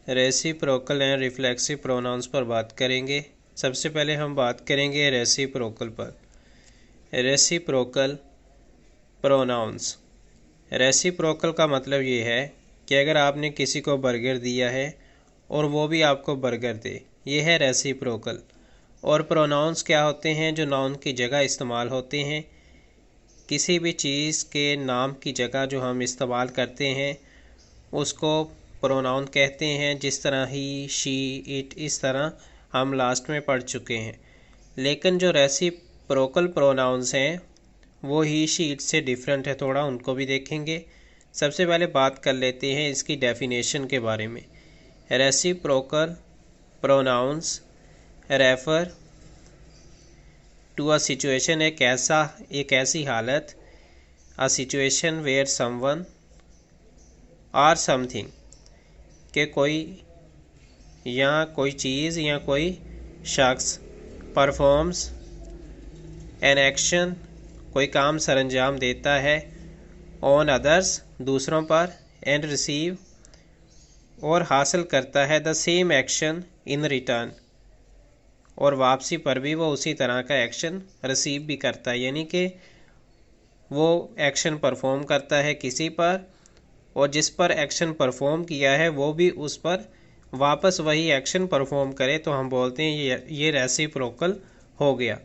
Reciprocal and reflexive pronouns पर बात करेंगे। सबसे पहले हम बात करेंगे रेसिप्रोकल पर। Reciprocal pronounce. रेसिप्रोकल का मतलब ये है कि अगर आपने किसी को बर्गर दिया है और वो भी आपको बर्गर दे, ये है रेसिप्रोकल। और प्रोनाउंस क्या होते हैं? जो नाउन की जगह इस्तेमाल होते हैं। किसी भी चीज़ के नाम की जगह जो हम इस्तेमाल करते हैं उसको प्रोनाउन कहते हैं। जिस तरह ही, शी, इट, इस तरह हम लास्ट में पढ़ चुके हैं। लेकिन जो रेसिप्रोकल प्रोनाउंस हैं वो ही, शी, इट से डिफरेंट है थोड़ा, उनको भी देखेंगे। सबसे पहले बात कर लेते हैं इसकी डेफिनेशन के बारे में। Reciprocal pronouns refer to a situation, एक ऐसी हालत, अ सिचुएशन वेयर समवन और समथिंग, के कोई या कोई चीज़ या कोई शख्स परफॉर्म्स एन एक्शन, कोई काम सरंजाम देता है, ऑन अदर्स, दूसरों पर, एंड रिसीव, और हासिल करता है, the same action in return, और वापसी पर भी वो उसी तरह का एक्शन रिसीव भी करता है। यानी कि वो एक्शन परफॉर्म करता है किसी पर, और जिस पर एक्शन परफॉर्म किया है वो भी उस पर वापस वही एक्शन परफॉर्म करे, तो हम बोलते हैं ये रेसिप्रोकल हो गया।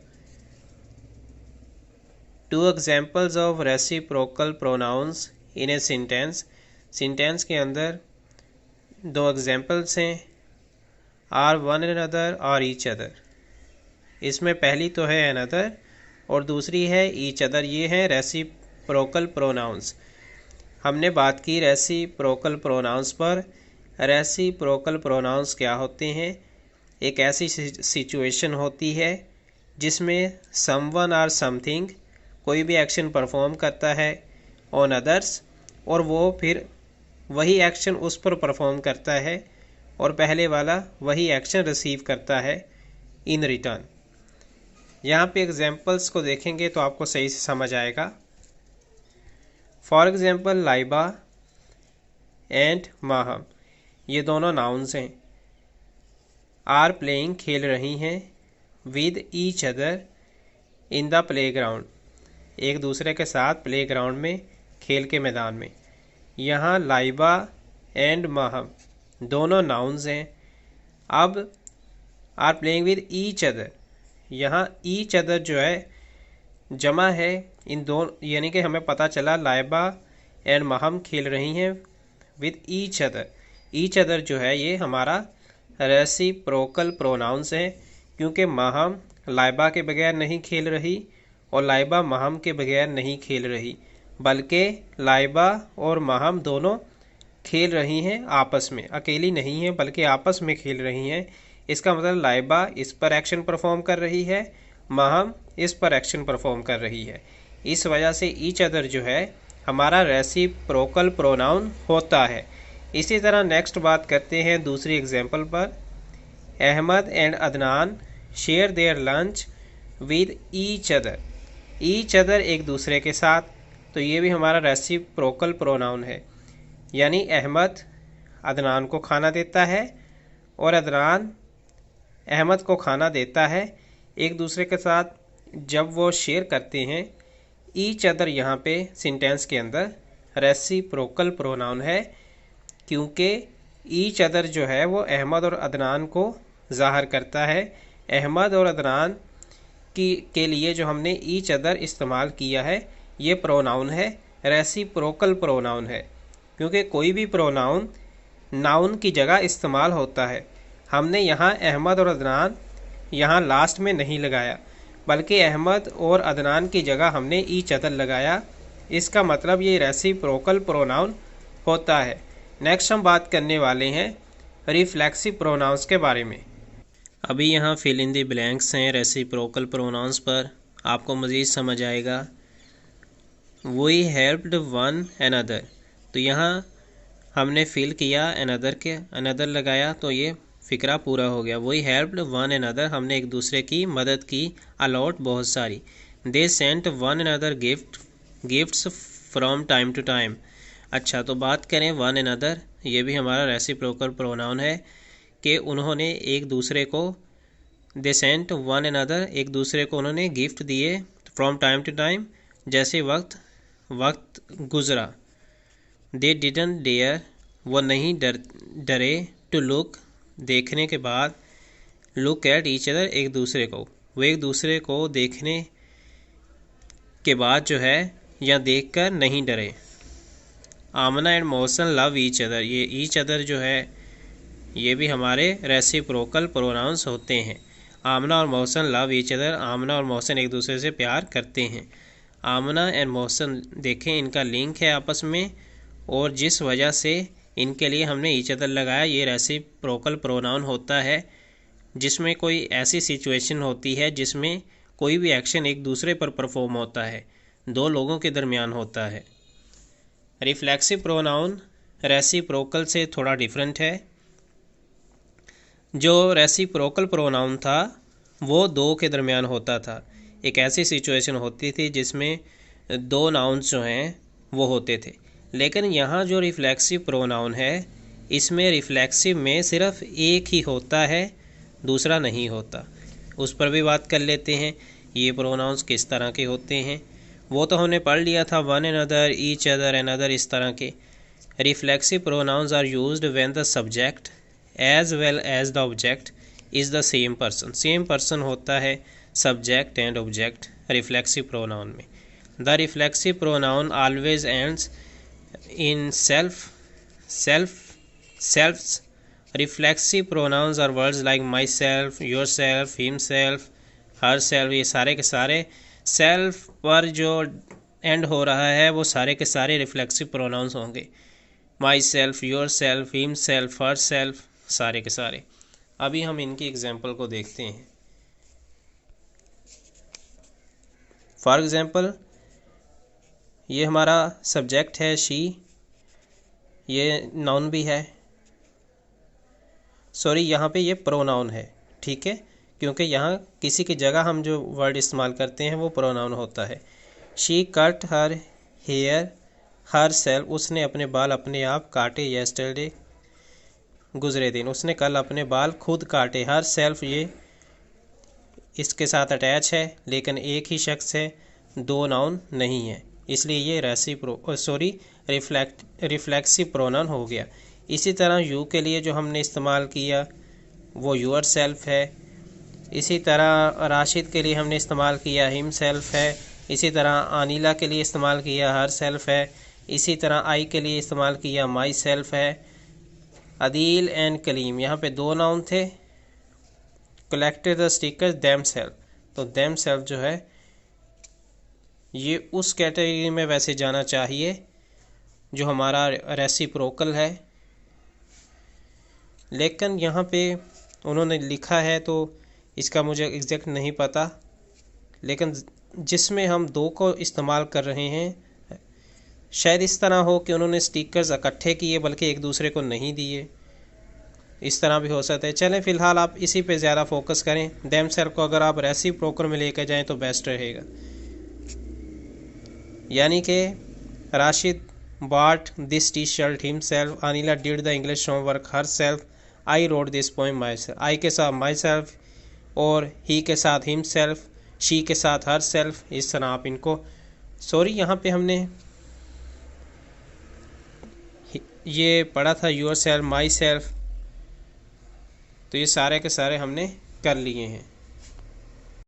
Two examples of reciprocal pronouns in a sentence. Sentence के अंदर दो एग्जाम्पल्स हैं, आर वन अनदर और ईच अदर। इसमें पहली तो है अनदर और दूसरी है ईच अदर। ये है रेसिप्रोकल प्रोनाउंस। हमने बात की रेसिप्रोकल प्रोनाउंस पर। रेसिप्रोकल प्रोनाउंस क्या होते हैं? एक ऐसी सिचुएशन होती है जिसमें समवन और समथिंग कोई भी एक्शन परफॉर्म करता है ऑन अदर्स, और वो फिर वही एक्शन उस पर परफॉर्म करता है और पहले वाला वही एक्शन रिसीव करता है इन रिटर्न। यहाँ पे एग्जाम्पल्स को देखेंगे तो आपको सही से समझ आएगा। For example, Laiba and Maham, ये दोनों नाउन्स हैं। आर प्लेइंग, खेल रही हैं, with each other in the playground, एक दूसरे के साथ प्लेग्राउंड में, खेल के मैदान में। यहाँ लाइबा एंड माहम दोनों नाउन्स हैं। अब are playing with each other, यहाँ ईच अदर जो है जमा है इन दोनों, यानी कि हमें पता चला लाइबा एंड माहम खेल रही हैं with each other. Each other जो है ये हमारा रेसिप्रोकल प्रोनाउंस है, क्योंकि माहम लाइबा के बगैर नहीं खेल रही और लाइबा माहम के बगैर नहीं खेल रही, बल्कि लाइबा और माहम दोनों खेल रही हैं आपस में, अकेली नहीं है बल्कि आपस में खेल रही हैं। इसका मतलब लाइबा इस पर एक्शन परफॉर्म कर रही है, माहम इस पर एक्शन परफॉर्म कर रही है। इस वजह से ईच अदर जो है हमारा रेसिप्रोकल प्रोनाउन होता है। इसी तरह नेक्स्ट बात करते हैं दूसरी एग्जाम्पल पर। Ahmed and Adnan share their lunch with each other. Each other एक दूसरे के साथ, तो ये भी हमारा रेसिप्रोकल प्रोनाउन है। यानी अहमद अदनान को खाना देता है और अदनान अहमद को खाना देता है, एक दूसरे के साथ जब वो शेयर करते हैं। ईच अदर यहाँ पे सेंटेंस के अंदर रेसिप्रोकल प्रोनाउन है, क्योंकि ईच अदर जो है वो अहमद और अदनान को ज़ाहिर करता है। अहमद और अदनान के लिए जो हमने ईच अदर इस्तेमाल किया है ये प्रोनाउन है, रेसिप्रोकल प्रोनाउन है, क्योंकि कोई भी प्रोनाउन नाउन की जगह इस्तेमाल होता है। हमने यहाँ अहमद और अदनान यहाँ लास्ट में नहीं लगाया, बल्कि अहमद और अदनान की जगह हमने ईच अदर लगाया। इसका मतलब ये रेसिप्रोकल प्रोनाउन होता है। नेक्स्ट हम बात करने वाले हैं रिफ्लेक्सिव प्रोनाउंस के बारे में। अभी यहाँ फिल इन द ब्लैंक्स हैं रेसिप्रोकल प्रोनाउंस पर, आपको मज़ीद समझ आएगा। वी हेल्प्ड वन अनदर, तो यहाँ हमने फिल किया अनदर के, अनदर लगाया, तो ये फ़िक्रा पूरा हो गया। वी हेल्प्ड वन अनदर, हमने एक दूसरे की मदद की, अलॉट बहुत सारी। They sent one another gifts from time to time, अच्छा, तो बात करें वन अनदर, ये भी हमारा रेसिप्रोकल प्रोनाउन है कि उन्होंने एक दूसरे को, दे सेंट वन अनदर, एक दूसरे को उन्होंने गिफ्ट दिए, फ्रॉम टाइम टू टाइम, जैसे वक्त गुजरा। दे डिडंट डेयर, वो नहीं डरे, टू लुक, देखने के बाद, लुक एट ईच अदर, एक दूसरे को, वो एक दूसरे को देखने के बाद जो है या देखकर नहीं डरे। Aamna and Mohsin love each other, ये ईच अदर जो है ये भी हमारे रेसिप्रोकल प्रोनाउंस होते हैं। आमना और मोहसन लव ईच अदर, आमना और मोहसन एक दूसरे से प्यार करते हैं। आमना एंड मोहसन देखें इनका लिंक है आपस में, और जिस वजह से इनके लिए हमने ईच अदर लगाया, ये रेसिप्रोकल प्रोनाउन होता है जिसमें कोई ऐसी सिचुएशन होती है जिसमें कोई भी एक्शन एक दूसरे पर परफॉर्म होता है, दो लोगों के दरमियान होता है। रिफ्लेक्सिव प्रोनाउन रेसिप्रोकल से थोड़ा डिफरेंट है। जो रेसिप्रोकल प्रोनाउन था वो दो के दरमियान होता था, एक ऐसी सिचुएशन होती थी जिसमें दो नाउन्स जो हैं वो होते थे। लेकिन यहाँ जो रिफ्लेक्सिव प्रोनाउन है इसमें रिफ्लेक्सिव में सिर्फ एक ही होता है, दूसरा नहीं होता। उस पर भी बात कर लेते हैं, ये प्रोनाउंस किस तरह के होते हैं। वो तो हमने पढ़ लिया था, one another, each other, another, इस तरह के। Reflexive pronouns are used when the subject as well as the object is the same person. Same person होता है subject and object reflexive pronoun में। The reflexive pronoun always ends in selfs. Reflexive pronouns are words like my self, your self, himself, her self. ये सारे के सारे self पर जो and हो रहा है वो सारे के सारे रिफ्लेक्सिव प्रोनाउंस होंगे। माई self, your self, him self, her self, सारे के सारे। अभी हम इनकी एग्जाम्पल को देखते हैं। फॉर एग्जाम्पल ये हमारा सब्जेक्ट है शी, ये नाउन भी है, सॉरी यहाँ पे ये प्रोनाउन है, ठीक है, क्योंकि यहाँ किसी की जगह हम जो वर्ड इस्तेमाल करते हैं वो प्रोनाउन होता है। She cut her hair herself, उसने अपने बाल अपने आप काटे। येस्टरडे, गुजरे दिन, उसने कल अपने बाल खुद काटे। हर सेल्फ ये इसके साथ अटैच है, लेकिन एक ही शख्स है, दो नाउन नहीं है, इसलिए ये रिफ्लेक्सिव प्रोनाउन हो गया। इसी तरह यू के लिए जो हमने इस्तेमाल किया वो यूअर सेल्फ है। इसी तरह राशिद के लिए हमने इस्तेमाल किया हिम सेल्फ है। इसी तरह अनिला के लिए इस्तेमाल किया हर सेल्फ है। इसी तरह आई के लिए इस्तेमाल किया माई सेल्फ है। अदील एंड कलीम, यहाँ पे दो नाउन थे। Collected the stickers them self, तो देम सेल्फ जो है ये उस कैटेगरी में वैसे जाना चाहिए जो हमारा रेसिप्रोकल है, लेकिन यहाँ पे उन्होंने लिखा है तो इसका मुझे एग्जैक्ट नहीं पता, लेकिन जिसमें हम दो को इस्तेमाल कर रहे हैं शायद इस तरह हो कि उन्होंने स्टिकर्स इकट्ठे किए बल्कि एक दूसरे को नहीं दिए, इस तरह भी हो सकता है। चलें फ़िलहाल आप इसी पे ज़्यादा फोकस करें। देम सेल्फ को अगर आप रेसिप्रोकल में लेकर जाएं तो बेस्ट रहेगा। यानी कि Rashid bought this T-shirt himself, Anila did the English homework herself, I wrote this poem myself। I के साथ myself और he के साथ himself, she के साथ herself, इस तरह आप इनको, सॉरी यहाँ पे हमने ये पढ़ा था yourself, myself, तो ये सारे के सारे हमने कर लिए हैं।